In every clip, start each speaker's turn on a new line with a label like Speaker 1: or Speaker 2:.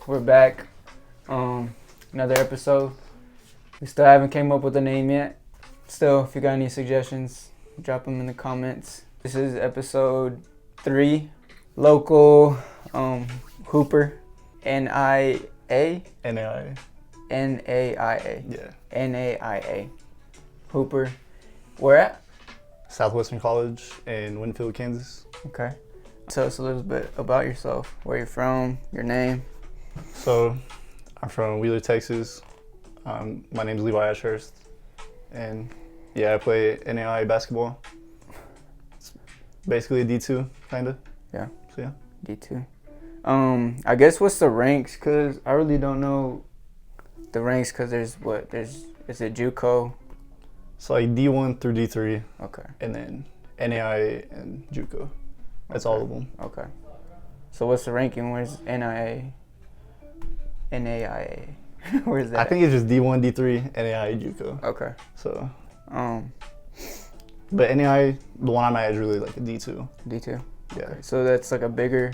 Speaker 1: we're back. Another episode. We still haven't came up with a name yet. Still, if you got any suggestions, drop them in the comments. This is episode 3. Local hooper. N-I-A?
Speaker 2: N-A-I-A.
Speaker 1: N-A-I-A.
Speaker 2: Yeah.
Speaker 1: N-A-I-A. Hooper. Where at?
Speaker 2: Southwestern College in Winfield, Kansas.
Speaker 1: Okay. Tell us a little bit about yourself, where you're from, your name.
Speaker 2: So, I'm from Wheeler, Texas. My name's Levi Ashurst. And yeah, I play NAI basketball. It's basically a D2, kind of.
Speaker 1: Yeah.
Speaker 2: So yeah.
Speaker 1: D2. I guess what's the ranks? Because I really don't know the ranks because is it JUCO?
Speaker 2: So like D1 through D3.
Speaker 1: Okay.
Speaker 2: And then NAI and JUCO. That's
Speaker 1: Okay.
Speaker 2: all of them.
Speaker 1: Okay. So what's the ranking? Where's NIA? NAIA? Where's that?
Speaker 2: I think it's just D1, D3, NAI, JUCO.
Speaker 1: Okay.
Speaker 2: So.
Speaker 1: Um.
Speaker 2: But NAI, the one I'm at is really like a D2.
Speaker 1: D2.
Speaker 2: Yeah.
Speaker 1: Okay. So that's like a bigger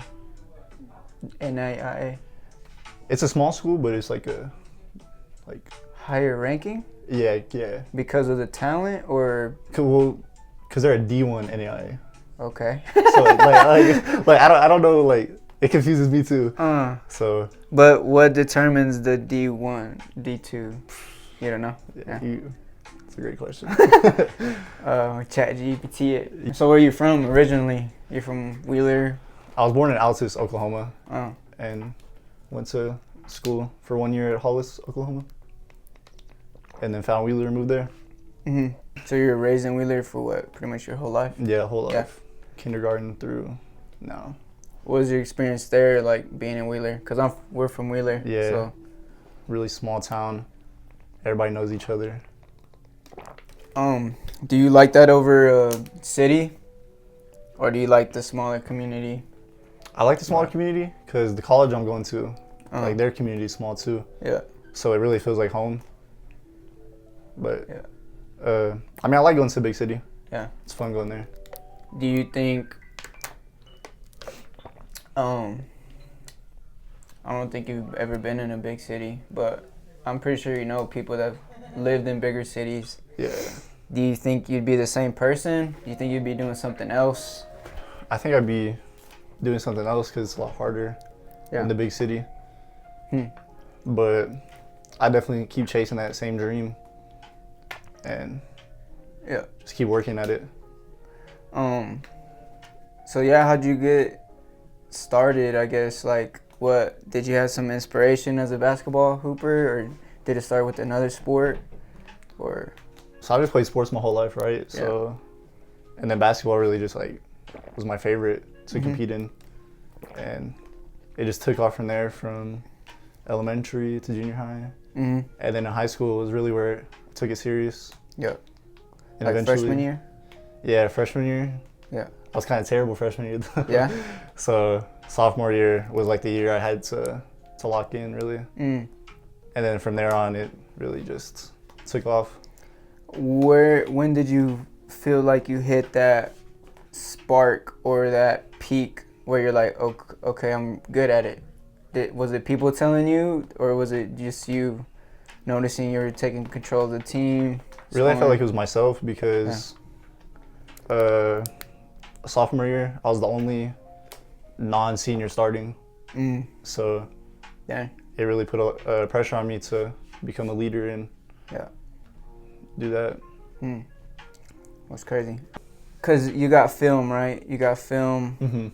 Speaker 1: NAIA.
Speaker 2: It's a small school, but it's like
Speaker 1: Higher ranking
Speaker 2: yeah.
Speaker 1: because of the talent, or
Speaker 2: Well, because they're a D1 NAI.
Speaker 1: okay.
Speaker 2: So like I don't know, like it confuses me too. So
Speaker 1: But what determines the D1, D2? You don't know?
Speaker 2: yeah. It's a great question.
Speaker 1: Chat GPT it. So where are you from originally? You're from Wheeler?
Speaker 2: I was born in Altus, Oklahoma,
Speaker 1: Oh.
Speaker 2: and went to school for 1 year at Hollis, Oklahoma, and then found Wheeler and moved there.
Speaker 1: Hmm. So you were raised in Wheeler for what? Pretty much your whole life?
Speaker 2: Yeah, whole life,
Speaker 1: Yeah.
Speaker 2: kindergarten through now.
Speaker 1: What was your experience there, like being in Wheeler? Because we're from Wheeler.
Speaker 2: Yeah.
Speaker 1: So.
Speaker 2: Really small town. Everybody knows each other.
Speaker 1: Do you like that over a city? Or do you like the smaller community?
Speaker 2: I like the smaller community because the college I'm going to, like their community is small too.
Speaker 1: Yeah.
Speaker 2: So it really feels like home. But
Speaker 1: Yeah.
Speaker 2: I mean, I like going to a big city.
Speaker 1: Yeah.
Speaker 2: It's fun going there.
Speaker 1: Do you think, I don't think you've ever been in a big city, but I'm pretty sure you know people that have lived in bigger cities.
Speaker 2: Yeah.
Speaker 1: Do you think you'd be the same person? Do you think you'd be doing something else?
Speaker 2: I think I'd be doing something else because it's a lot harder in the big city. But I definitely keep chasing that same dream and just keep working at it.
Speaker 1: So yeah, how'd you get started, I guess? Like, what, did you have some inspiration as a basketball hooper, or did it start with another sport? Or
Speaker 2: So I just played sports my whole life, right? So, and then basketball really just like was my favorite to compete in, and it just took off from there, from elementary to junior high, and then in high school was really where I took it serious.
Speaker 1: Yeah.
Speaker 2: And
Speaker 1: Like freshman year?
Speaker 2: Yeah, freshman year.
Speaker 1: Yeah.
Speaker 2: I was kind of terrible freshman year though.
Speaker 1: Yeah.
Speaker 2: So sophomore year was like the year I had to lock in really, and then from there on it really just took off.
Speaker 1: When did you feel like you hit that spark or that peak where you're like, okay, I'm good at it? Was it people telling you, or was it just you noticing you were taking control of the team?
Speaker 2: Really, I felt like it was myself because sophomore year, I was the only non-senior starting. So
Speaker 1: yeah,
Speaker 2: it really put a pressure on me to become a leader and do that.
Speaker 1: That's crazy. Because you got film, right? You got film,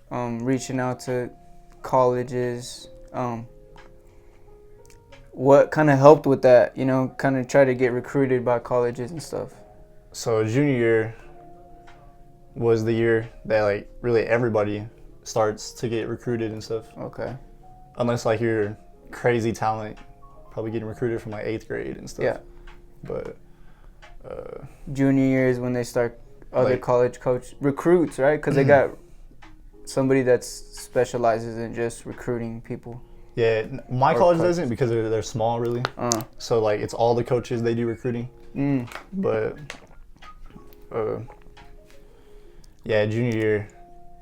Speaker 1: reaching out to colleges. What kind of helped with that? You know, kind of try to get recruited by colleges and stuff.
Speaker 2: So junior year was the year that like really everybody starts to get recruited and stuff.
Speaker 1: Okay.
Speaker 2: Unless like you're crazy talent, probably getting recruited from like 8th grade and stuff.
Speaker 1: Yeah.
Speaker 2: But
Speaker 1: junior year is when they start other
Speaker 2: like,
Speaker 1: college coach recruits, right? Because they got somebody that specializes in just recruiting people.
Speaker 2: Yeah, my college doesn't because they're small really. So like it's all the coaches, they do recruiting. But yeah, junior year,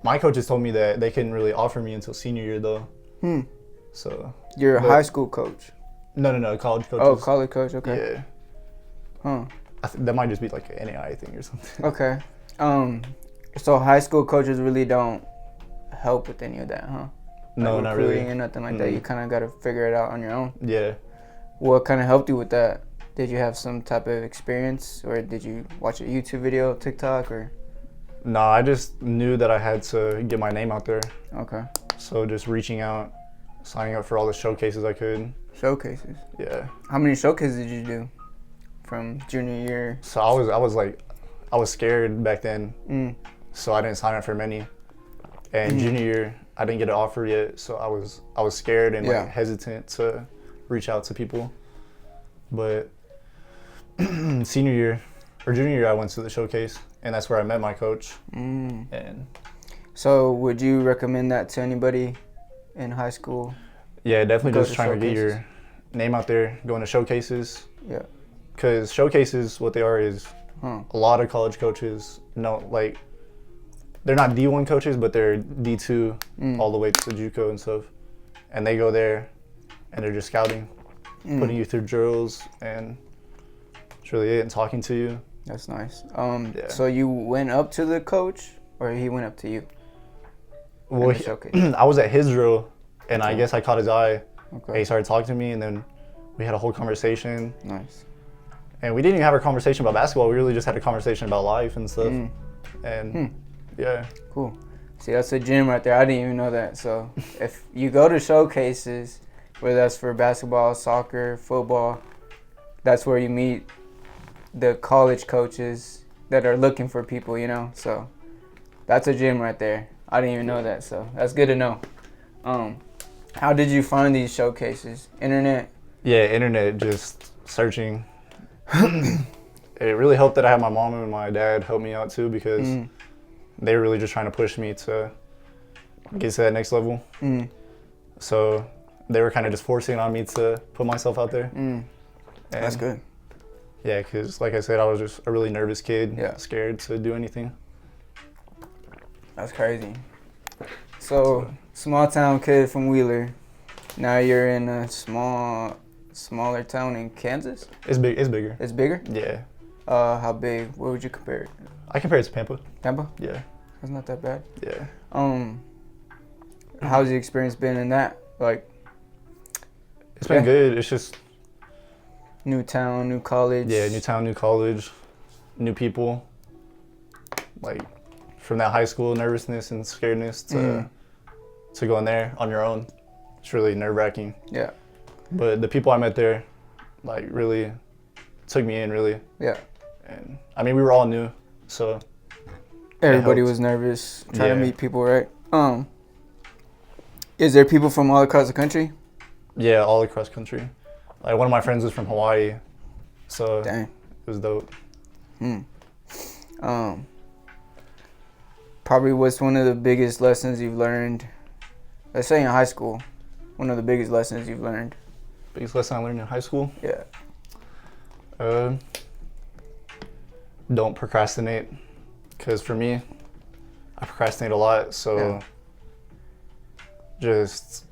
Speaker 2: my coaches told me that they couldn't really offer me until senior year though. So
Speaker 1: You're a
Speaker 2: but-
Speaker 1: high school coach.
Speaker 2: No, college coaches.
Speaker 1: Oh, college coach. Okay.
Speaker 2: Yeah.
Speaker 1: Huh.
Speaker 2: That might just be like an NAI thing or something.
Speaker 1: Okay. So high school coaches really don't help with any of that, huh?
Speaker 2: No,
Speaker 1: like
Speaker 2: not
Speaker 1: recruiting
Speaker 2: really.
Speaker 1: and nothing like that. You kind of got to figure it out on your own.
Speaker 2: Yeah.
Speaker 1: What kind of helped you with that? Did you have some type of experience, or did you watch a YouTube video, TikTok, or?
Speaker 2: No, I just knew that I had to get my name out there.
Speaker 1: Okay.
Speaker 2: So just reaching out, signing up for all the showcases I could.
Speaker 1: Showcases.
Speaker 2: Yeah.
Speaker 1: How many showcases did you do from junior year?
Speaker 2: So I was scared back then. So I didn't sign up for many. And junior year, I didn't get an offer yet, so I was scared and like hesitant to reach out to people. But senior year or junior year, I went to the showcase, and that's where I met my coach. And
Speaker 1: so, would you recommend that to anybody in high school?
Speaker 2: yeah, definitely
Speaker 1: Go
Speaker 2: just
Speaker 1: to
Speaker 2: trying to get
Speaker 1: showcases.
Speaker 2: your name out there, going to showcases.
Speaker 1: Yeah.
Speaker 2: Because showcases, what they are is
Speaker 1: Huh.
Speaker 2: a lot of college coaches know, like, they're not D1 coaches, but they're D2 all the way to JUCO and stuff. And they go there and they're just scouting, putting you through drills, and that's really it, and talking to you.
Speaker 1: That's nice.
Speaker 2: Yeah.
Speaker 1: So you went up to the coach, or he went up to you?
Speaker 2: Well,
Speaker 1: the showcase?
Speaker 2: I was at his drill, and I guess I caught his eye. And
Speaker 1: Okay.
Speaker 2: he started talking to me, and then we had a whole conversation.
Speaker 1: Nice.
Speaker 2: And we didn't even have a conversation about basketball. We really just had a conversation about life and stuff. And yeah.
Speaker 1: Cool. See, that's a gem right there. I didn't even know that. So if you go to showcases, whether that's for basketball, soccer, football, that's where you meet the college coaches that are looking for people, you know? So that's a gem right there. I didn't even know that, so that's good to know. How did you find these showcases? Internet?
Speaker 2: Yeah, internet, just searching. It really helped that I had my mom and my dad help me out too, because they were really just trying to push me to get to that next level. So they were kind of just forcing on me to put myself out there.
Speaker 1: That's good.
Speaker 2: Yeah, because like I said, I was just a really nervous kid,
Speaker 1: Yeah.
Speaker 2: scared to do anything.
Speaker 1: That's crazy. So, small town kid from Wheeler. Now you're in a smaller town in Kansas?
Speaker 2: It's big. It's bigger.
Speaker 1: It's bigger?
Speaker 2: Yeah.
Speaker 1: How big? What would you compare it?
Speaker 2: I compare it to Pampa.
Speaker 1: Tampa?
Speaker 2: Yeah.
Speaker 1: That's not that bad.
Speaker 2: Yeah.
Speaker 1: How's the experience been in that? Like,
Speaker 2: It's been good. It's just,
Speaker 1: new town, new college.
Speaker 2: yeah, new town, new college, new people. Like, from that high school nervousness and scaredness to going there on your own, it's really nerve-wracking.
Speaker 1: Yeah.
Speaker 2: But the people I met there, like, really took me in, really.
Speaker 1: Yeah.
Speaker 2: And, I mean, we were all new, so.
Speaker 1: Everybody
Speaker 2: helped.
Speaker 1: was nervous trying to
Speaker 2: Yeah.
Speaker 1: meet people, right? Is there people from all across the country?
Speaker 2: Yeah, all across country. Like, one of my friends was from Hawaii, so
Speaker 1: Dang.
Speaker 2: it was dope.
Speaker 1: Probably what's one of the biggest lessons you've learned, let's say in high school, one of the biggest lessons you've learned?
Speaker 2: Biggest lesson I learned in high school?
Speaker 1: Yeah.
Speaker 2: Don't procrastinate, because for me, I procrastinate a lot, so just,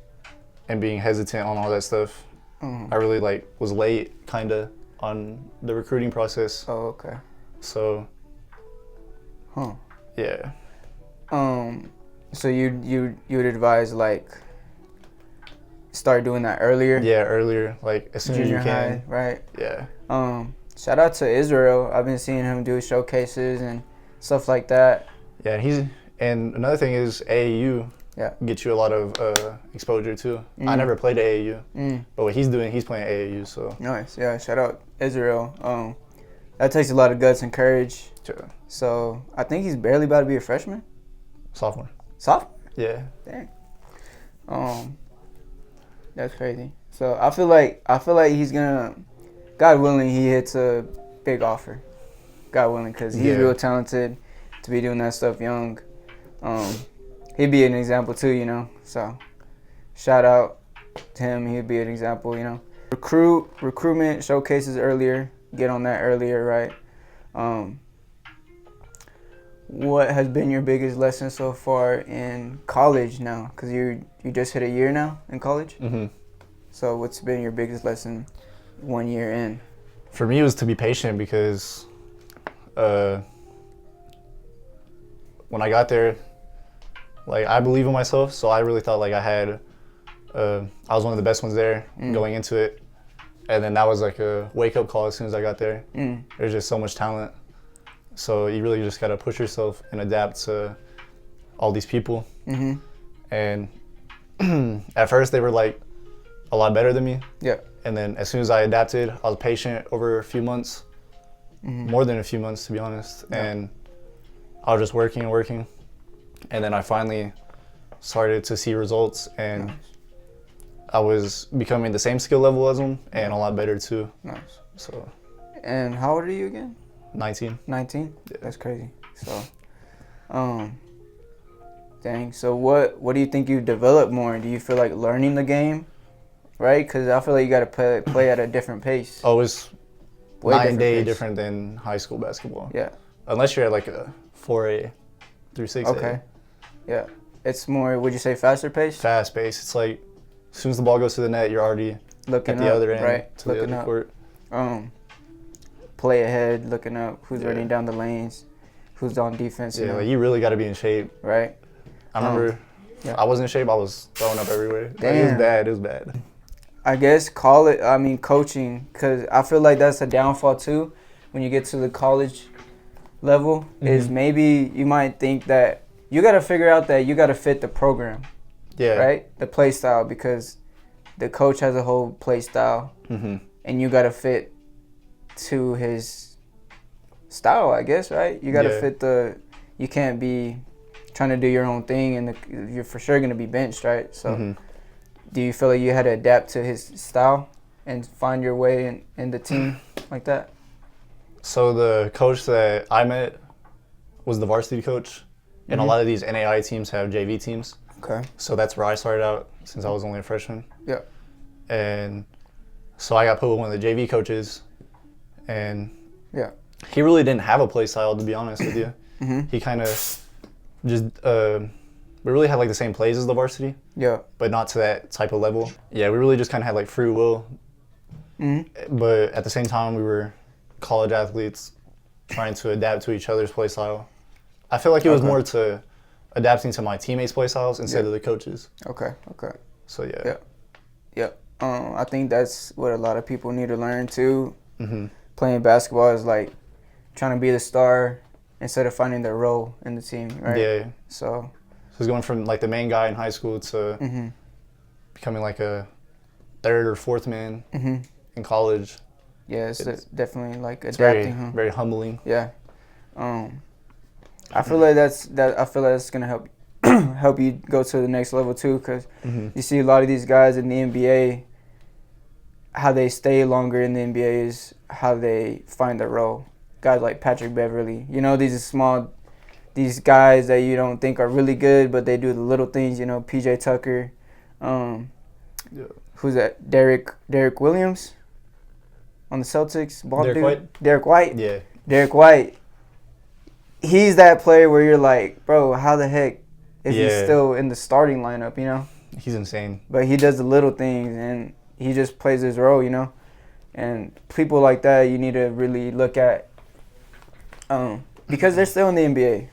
Speaker 2: and being hesitant on all that stuff. I really, like, was late, kind of, on the recruiting process,
Speaker 1: Oh, okay.
Speaker 2: so,
Speaker 1: Huh.
Speaker 2: yeah.
Speaker 1: So you would advise, like, start doing that earlier?
Speaker 2: Yeah, earlier, like, as soon as you
Speaker 1: Junior high,
Speaker 2: can.
Speaker 1: right?
Speaker 2: Yeah.
Speaker 1: Shout out to Israel. I've been seeing him do showcases and stuff like that.
Speaker 2: Yeah, and another thing is AAU
Speaker 1: Yeah.
Speaker 2: gets you a lot of exposure too. I never played at AAU, but what he's doing, he's playing AAU, so.
Speaker 1: Nice. Yeah, shout out Israel. That takes a lot of guts and courage.
Speaker 2: Sure.
Speaker 1: So I think he's barely about to be a freshman.
Speaker 2: Sophomore.
Speaker 1: Sophomore?
Speaker 2: Yeah.
Speaker 1: Dang. That's crazy. So I feel like he's gonna, God willing, he hits a big offer. God willing, because he's real talented to be doing that stuff young. He'd be an example too, you know. So shout out to him. He'd be an example, you know. Recruitment showcases earlier. Get on that earlier, right? what has been your biggest lesson so far in college now? Because you just hit a year now in college.
Speaker 2: Mm-hmm.
Speaker 1: So what's been your biggest lesson 1 year in?
Speaker 2: For me, it was to be patient because when I got there, like, I believe in myself, so I really thought like I was one of the best ones there going into it. And then that was like a wake-up call as soon as I got there. There's just so much talent. So you really just got to push yourself and adapt to all these people.
Speaker 1: Mm-hmm.
Speaker 2: And at first they were like a lot better than me.
Speaker 1: Yeah.
Speaker 2: And then as soon as I adapted, I was patient over a few months, more than a few months to be honest. Yeah. And I was just working and working. And then I finally started to see results, and I was becoming the same skill level as them and a lot better too.
Speaker 1: Nice.
Speaker 2: So.
Speaker 1: And how old are you again?
Speaker 2: 19.
Speaker 1: 19? Yeah. That's crazy. So, dang. So what do you think you developed more? Do you feel like learning the game, right? Because I feel like you got to play at a different pace.
Speaker 2: Oh, it's
Speaker 1: Way
Speaker 2: night and day
Speaker 1: pace.
Speaker 2: different than high school basketball.
Speaker 1: Yeah.
Speaker 2: Unless you're at like a 4A through 6A.
Speaker 1: Okay. Yeah. It's more, would you say faster pace?
Speaker 2: Fast pace. It's like as soon as the ball goes to the net, you're already
Speaker 1: looking
Speaker 2: at the
Speaker 1: up,
Speaker 2: other end,
Speaker 1: right?
Speaker 2: to
Speaker 1: Looking
Speaker 2: the other
Speaker 1: up.
Speaker 2: court.
Speaker 1: Play ahead, looking up, who's running down the lanes, who's on defense.
Speaker 2: Yeah, like you really got to be in shape.
Speaker 1: Right.
Speaker 2: I remember I was in shape. I was throwing up everywhere.
Speaker 1: Damn.
Speaker 2: Like, it was bad. It was bad.
Speaker 1: I guess coaching, because I feel like that's a downfall too when you get to the college level, is maybe you might think that you got to figure out that you got to fit the program.
Speaker 2: Yeah.
Speaker 1: Right? The play style, because the coach has a whole play style, and you got to fit to his style, I guess, right? You got to fit you can't be trying to do your own thing, and you're for sure going to be benched, right? So do you feel like you had to adapt to his style and find your way in the team like that?
Speaker 2: So the coach that I met was the varsity coach, and a lot of these NAI teams have JV teams.
Speaker 1: Okay.
Speaker 2: So that's where I started out since I was only a freshman.
Speaker 1: Yeah.
Speaker 2: And so I got put with one of the JV coaches, and
Speaker 1: he
Speaker 2: really didn't have a play style, to be honest with you. He kind of just we really had like the same plays as the varsity.
Speaker 1: Yeah.
Speaker 2: But not to that type of level. Yeah, we really just kind of had like free will. But at the same time, we were college athletes trying to adapt to each other's play style. I feel like it was more to adapting to my teammates' play styles instead of the coaches.
Speaker 1: Okay.
Speaker 2: So yeah.
Speaker 1: I think that's what a lot of people need to learn too. Playing basketball is like trying to be the star instead of finding their role in the team, right?
Speaker 2: Yeah.
Speaker 1: So
Speaker 2: it's going from like the main guy in high school to becoming like a third or fourth man in college.
Speaker 1: Yeah, it's definitely like adapting.
Speaker 2: Very humbling.
Speaker 1: Yeah. I feel like that's gonna help help you go to the next level too, because you see a lot of these guys in the NBA. How they stay longer in the NBA is how they find their role. Guys like Patrick Beverly, these guys that you don't think are really good, but they do the little things. PJ Tucker, who's that? Derek Williams on the Celtics. Derek White.
Speaker 2: Yeah. Derek
Speaker 1: White. He's that player where you're like, bro, how the heck is he still in the starting lineup?
Speaker 2: He's insane.
Speaker 1: But he does the little things, and he just plays his role, And people like that you need to really look at, because they're still in the NBA.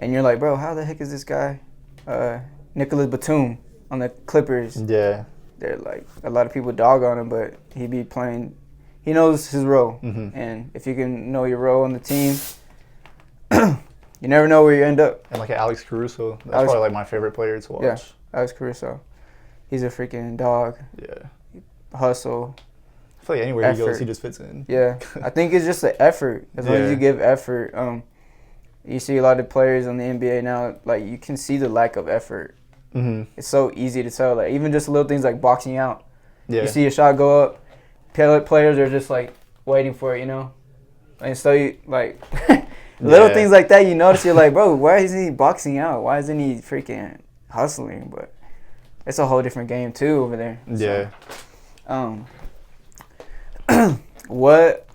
Speaker 1: And you're like, bro, how the heck is this guy? Nicholas Batum on the Clippers.
Speaker 2: Yeah.
Speaker 1: They're like, a lot of people dog on him, but he be playing. He knows his role. And if you can know your role on the team, you never know where you end up.
Speaker 2: And like Alex Caruso, that's probably like my favorite player to watch.
Speaker 1: Yeah, Alex Caruso. He's a freaking dog.
Speaker 2: Yeah.
Speaker 1: Hustle.
Speaker 2: I feel like anywhere he goes, he just fits in.
Speaker 1: Yeah. I think it's just the effort. As long as you give effort. You see a lot of players on the NBA now, like, you can see the lack of effort. It's so easy to tell. Like, even just little things like boxing out.
Speaker 2: Yeah.
Speaker 1: You see a shot go up, players are just, like, waiting for it, And so, you, like, little things like that, you notice, you're like, bro, why isn't he boxing out? Why isn't he freaking hustling? But it's a whole different game, too, over there.
Speaker 2: Yeah.
Speaker 1: What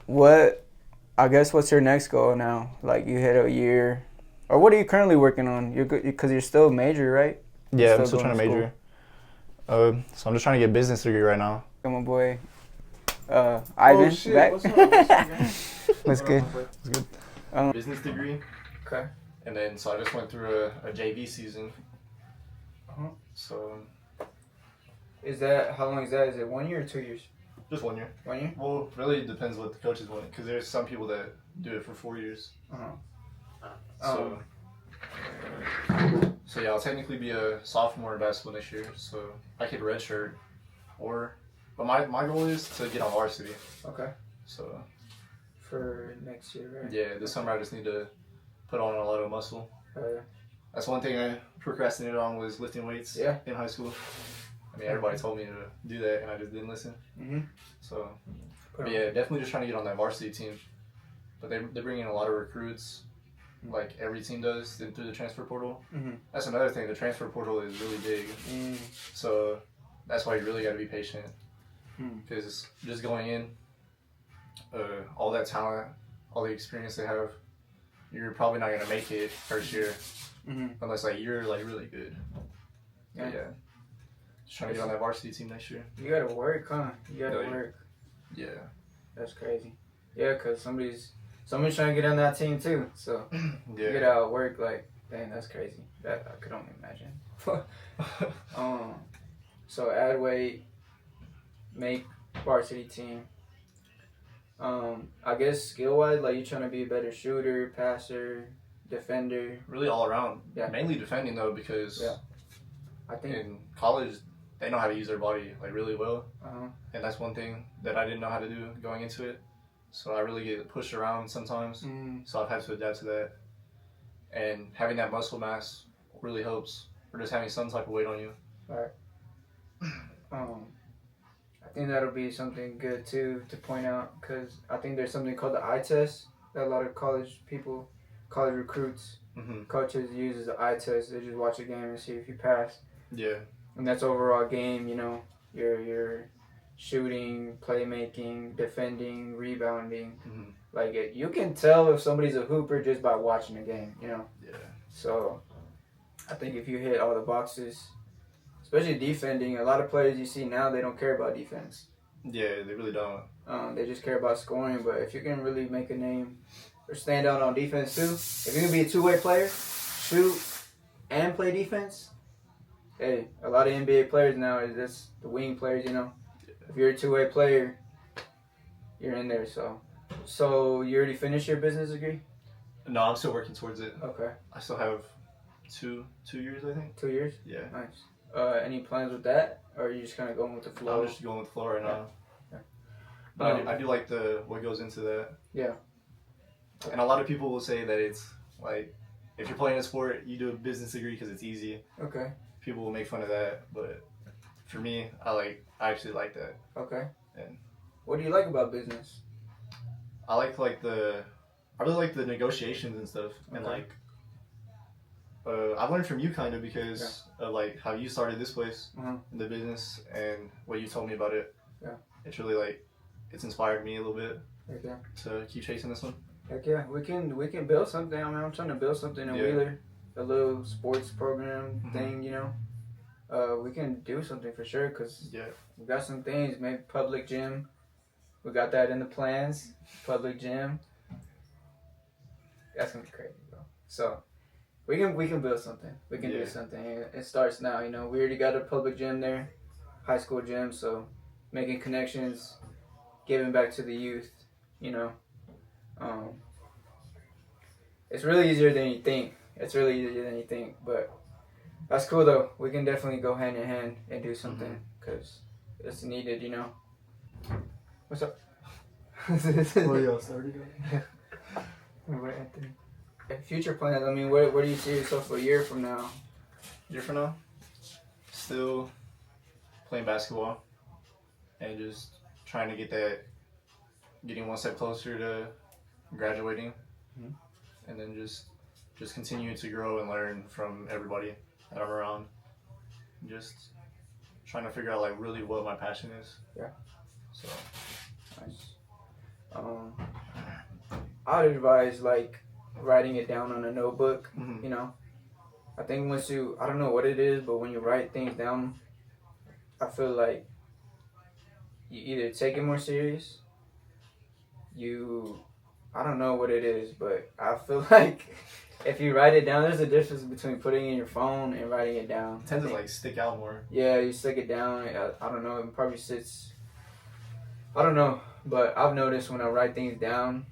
Speaker 1: I guess what's your next goal now? Like, you hit a year Or what are you currently working on? You're good because you're still major, right?
Speaker 2: Yeah, I'm
Speaker 1: Still
Speaker 2: still trying
Speaker 1: going
Speaker 2: to
Speaker 1: to
Speaker 2: major. So I'm just trying to get a business degree right now.
Speaker 1: Got my boy, Ivan,
Speaker 3: shit,
Speaker 1: back.
Speaker 3: what's up, man?
Speaker 1: What's good?
Speaker 2: It's good.
Speaker 3: Business degree.
Speaker 1: Okay.
Speaker 3: And then, so I just went through a JV season.
Speaker 1: Uh-huh.
Speaker 3: So,
Speaker 1: Is that how long is that? Is it 1 year or 2 years?
Speaker 3: just 1 year.
Speaker 1: 1 year.
Speaker 3: Well, really depends what the coaches want. Because there's some people that do it for 4 years.
Speaker 1: Uh-huh.
Speaker 3: So yeah, I'll technically be a sophomore in basketball this year. So I could redshirt, but my goal is to get on varsity.
Speaker 1: Okay.
Speaker 3: So
Speaker 1: For next year, right?
Speaker 3: yeah, this summer I just need to put on a lot of muscle. That's one thing I procrastinated on was lifting weights in high school. I mean, everybody told me to do that, and I just didn't listen.
Speaker 1: Mm-hmm.
Speaker 3: So, but yeah, definitely just trying to get on that varsity team. But they bring in a lot of recruits, like every team does, through the transfer portal.
Speaker 1: Mm-hmm.
Speaker 3: That's another thing. The transfer portal is really big. So that's why you really got to be patient. Because just going in, all that talent, all the experience they have, you're probably not going to make it first year. Unless like you're like really good. Yeah. Just trying to get on that varsity team next year.
Speaker 1: You gotta work, huh? You gotta work.
Speaker 3: Yeah.
Speaker 1: That's crazy. Yeah, cause somebody's trying to get on that team too. So
Speaker 3: Yeah.
Speaker 1: you gotta outwork. Like, dang, that's crazy. That I could only imagine. So add weight, make varsity team. I guess skill wise, like you trying to be a better shooter, passer, defender.
Speaker 3: Really all around.
Speaker 1: Yeah.
Speaker 3: Mainly defending though, because
Speaker 1: I think
Speaker 3: in college they know how to use their body like really well,
Speaker 1: Uh-huh.
Speaker 3: and that's one thing that I didn't know how to do going into it. So I really get pushed around sometimes. So I've had to adapt to that, and having that muscle mass really helps, or just having some type of weight on you.
Speaker 1: Right. I think that'll be something good too to point out, because I think there's something called the eye test that a lot of college recruits, coaches use as an eye test. They just watch a game and see if you pass.
Speaker 3: Yeah.
Speaker 1: And that's overall game, your shooting, playmaking, defending, rebounding. Like you can tell if somebody's a hooper just by watching the game,
Speaker 3: Yeah.
Speaker 1: So I think if you hit all the boxes, especially defending, a lot of players you see now, they don't care about defense.
Speaker 3: Yeah, they really don't.
Speaker 1: They just care about scoring. But if you can really make a name or stand out on defense too, if you can be a two-way player, shoot and play defense, hey, a lot of NBA players now is just the wing players, If you're a two-way player, you're in there. So you already finished your business degree?
Speaker 3: No, I'm still working towards it.
Speaker 1: Okay.
Speaker 3: I still have two years, I think.
Speaker 1: 2 years?
Speaker 3: Yeah.
Speaker 1: Nice. Any plans with that, or are you just kind of going with the flow?
Speaker 3: I'm just going with the flow right now.
Speaker 1: Yeah.
Speaker 3: But I do like what goes into that.
Speaker 1: Yeah.
Speaker 3: And a lot of people will say that it's like, if you're playing a sport, you do a business degree because it's easy.
Speaker 1: Okay.
Speaker 3: People will make fun of that, but for me, I actually like that.
Speaker 1: Okay.
Speaker 3: And
Speaker 1: what do you like about business?
Speaker 3: I really like the negotiations and stuff, and
Speaker 1: Okay.
Speaker 3: I've learned from you kind of because of like how you started this place in the business and what you told me about it.
Speaker 1: Yeah.
Speaker 3: It's really it's inspired me a little bit
Speaker 1: Heck yeah.
Speaker 3: to keep chasing this one.
Speaker 1: Heck yeah. We can build something. I mean, I'm trying to build something in Wheeler, a little sports program thing. We can do something for sure because we got some things. Maybe public gym. We got that in the plans. Public gym. That's gonna be crazy, bro. So. We can build something. We can do something. It starts now, We already got a public gym there, high school gym. So, making connections, giving back to the youth. It's really easier than you think. But that's cool though. We can definitely go hand in hand and do something because it's needed. What's up?
Speaker 3: Y'all started?
Speaker 1: Anthony. Future plans. I mean, where do you see yourself a year from now?
Speaker 3: Year from now, still playing basketball and just trying to getting one step closer to graduating, and then just continuing to grow and learn from everybody that I'm around. Just trying to figure out really what my passion is.
Speaker 1: Yeah.
Speaker 3: So
Speaker 1: nice. I'd advise writing it down on a notebook.
Speaker 3: Mm-hmm.
Speaker 1: You know, I think once I don't know what it is, but when you write things down, I feel like you either take it more serious. I don't know what it is, but I feel like if you write it down, there's a difference between putting it in your phone and writing it down.
Speaker 3: It tends to like stick out more.
Speaker 1: Yeah, you stick it down. I don't know. It probably sits. I don't know, but I've noticed when I write things down,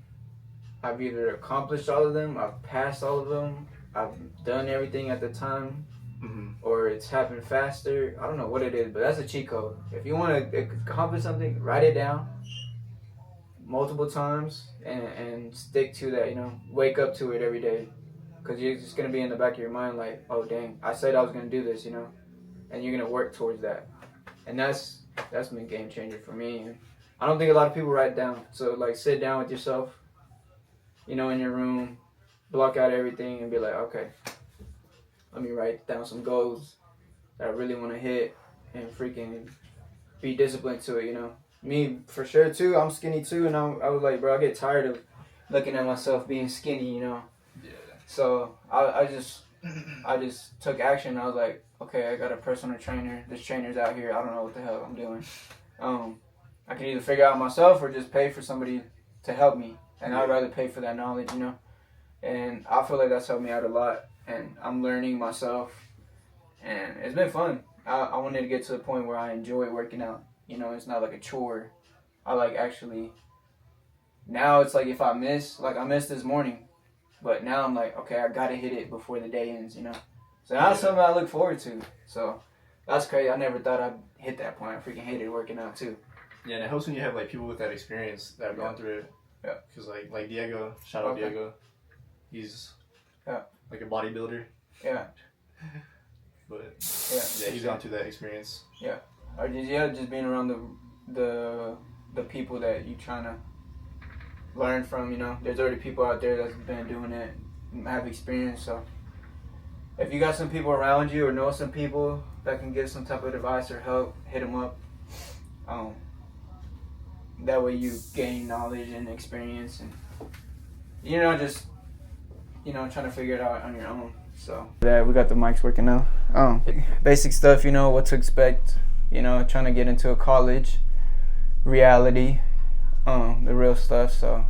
Speaker 1: I've either accomplished all of them, I've passed all of them, I've done everything at the time,
Speaker 3: Mm-hmm.
Speaker 1: or it's happened faster. I don't know what it is, but that's a cheat code. If you want to accomplish something, write it down multiple times and stick to that. You know, wake up to it every day, because you're just gonna be in the back of your mind like, oh dang, I said I was gonna do this. You know, and you're gonna work towards that, and that's been a game changer for me. And I don't think a lot of people write down. So like, sit down with yourself, you know, in your room, block out everything, and be like, okay, let me write down some goals that I really want to hit, and freaking be disciplined to it. You know, me for sure too. I'm skinny too, and I was like, bro, I get tired of looking at myself being skinny. You know,
Speaker 3: Yeah.
Speaker 1: so I just took action. I was like, okay, I got a personal trainer. This trainer's out here. I don't know what the hell I'm doing. I can either figure out myself or just pay for somebody to help me. And I'd rather pay for that knowledge, you know. And I feel like that's helped me out a lot. And I'm learning myself. And it's been fun. I wanted to get to the point where I enjoy working out. You know, it's not like a chore. I like actually... Now it's like if I miss this morning. But now I'm like, okay, I gotta hit it before the day ends, you know. So that's something I look forward to. So that's crazy. I never thought I'd hit that point. I freaking hated working out too.
Speaker 3: Yeah, and it helps when you have like people with that experience that have gone through it.
Speaker 1: Yeah.
Speaker 3: Because like Diego, shout out Diego, he's like a bodybuilder.
Speaker 1: Yeah.
Speaker 3: But
Speaker 1: Yeah,
Speaker 3: he's gone through that experience.
Speaker 1: Yeah. Or just being around the people that you trying to learn from. You know, there's already people out there that's been doing it, and have experience. So if you got some people around you or know some people that can give some type of advice or help, hit them up. That way you gain knowledge and experience, and you're not just, you know, trying to figure it out on your own. So yeah, we got the mics working now. Basic stuff, you know, what to expect. You know, trying to get into a college, reality, the real stuff. So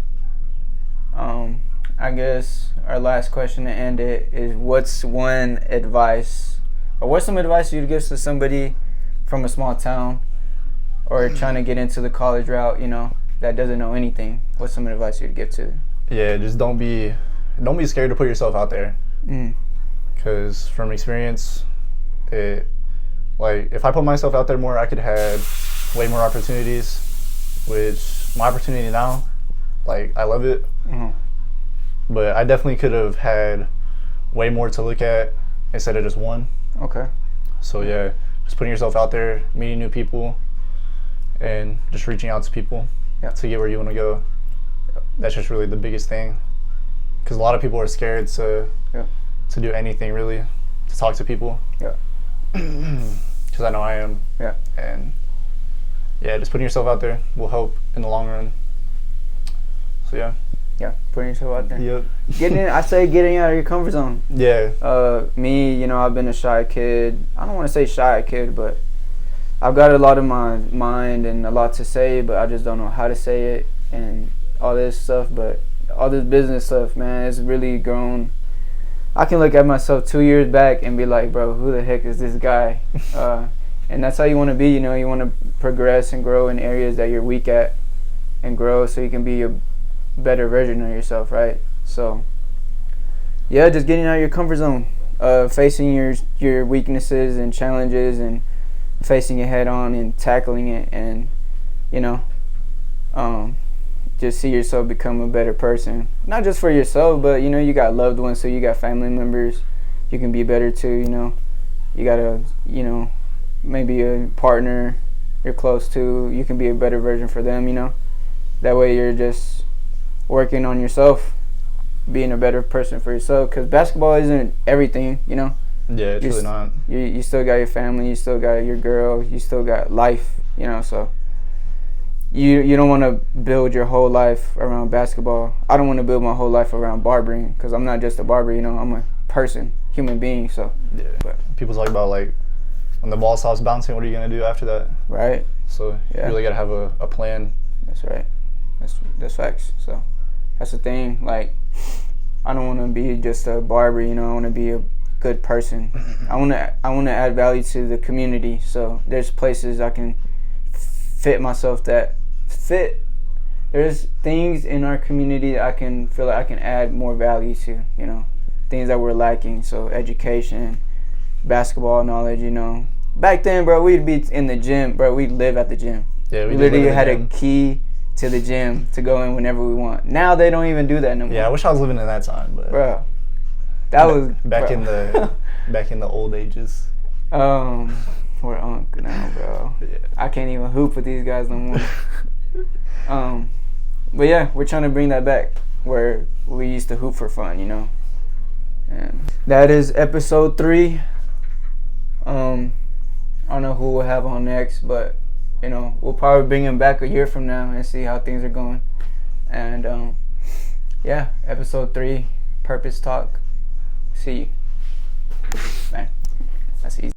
Speaker 1: I guess our last question to end it is, what's one advice, or what's some advice you'd give to somebody from a small town, or trying to get into the college route, you know, that doesn't know anything? What's some advice you'd give to?
Speaker 2: Yeah, just don't be scared to put yourself out there. Because from experience, like if I put myself out there more, I could have way more opportunities. Which my opportunity now, like I love it, but I definitely could have had way more to look at instead of just one.
Speaker 1: Okay.
Speaker 2: So yeah, just putting yourself out there, meeting new people, and just reaching out to people to get where you want to go. That's just really the biggest thing, because a lot of people are scared to do anything really, to talk to people. Because I know I am. And just putting yourself out there will help in the long run. So
Speaker 1: putting yourself out there.
Speaker 2: Yep.
Speaker 1: I say getting out of your comfort zone. Me, you know, I've been a shy kid. I don't want to say shy kid, but I've got a lot in my mind and a lot to say, but I just don't know how to say it and all this stuff. But all this business stuff, man, it's really grown. I can look at myself 2 years back and be like, bro, who the heck is this guy? And that's how you want to be, you know. You want to progress and grow in areas that you're weak at, and grow so you can be a better version of yourself, right? So just getting out of your comfort zone, facing your weaknesses and challenges, and facing it head on and tackling it, and you know, just see yourself become a better person. Not just for yourself, but you know, you got loved ones, so you got family members you can be better to, you know. You got a, you know, maybe a partner you're close to, you can be a better version for them, you know. That way you're just working on yourself, being a better person for yourself, because basketball isn't everything, you know.
Speaker 2: Yeah, it's really not.
Speaker 1: You still got your family, you still got your girl, you still got life, you know. So you don't want to build your whole life around basketball. I don't want to build my whole life around barbering because I'm not just a barber. You know, I'm a person, human being. So
Speaker 2: Yeah.
Speaker 1: but,
Speaker 2: People talk about like when the ball stops bouncing, what are you gonna do after that?
Speaker 1: right.
Speaker 2: So you really gotta have a plan.
Speaker 1: That's right. That's facts. So that's the thing. Like, I don't want to be just a barber. You know, I want to be a good person. I want to add value to the community. So there's places I can fit myself that fit. There's things in our community that I can feel like I can add more value to. You know, things that we're lacking. So education, basketball knowledge. You know, back then, bro, we'd be in the gym, bro. We'd live at the gym.
Speaker 2: Yeah,
Speaker 1: we literally had a key to the gym to go in whenever we want. Now they don't even do that no more.
Speaker 2: Yeah, I wish I was living in that time, but
Speaker 1: bro, that was
Speaker 2: back
Speaker 1: bro.
Speaker 2: in the back in the old ages.
Speaker 1: We're unk now, bro.
Speaker 2: Yeah.
Speaker 1: I can't even hoop with these guys no more. But yeah, we're trying to bring that back where we used to hoop for fun, you know. And that is episode 3. I don't know who we'll have on next, but you know, we'll probably bring him back a year from now and see how things are going. And yeah, episode 3, Purpose Talk. See you. Man, that's easy.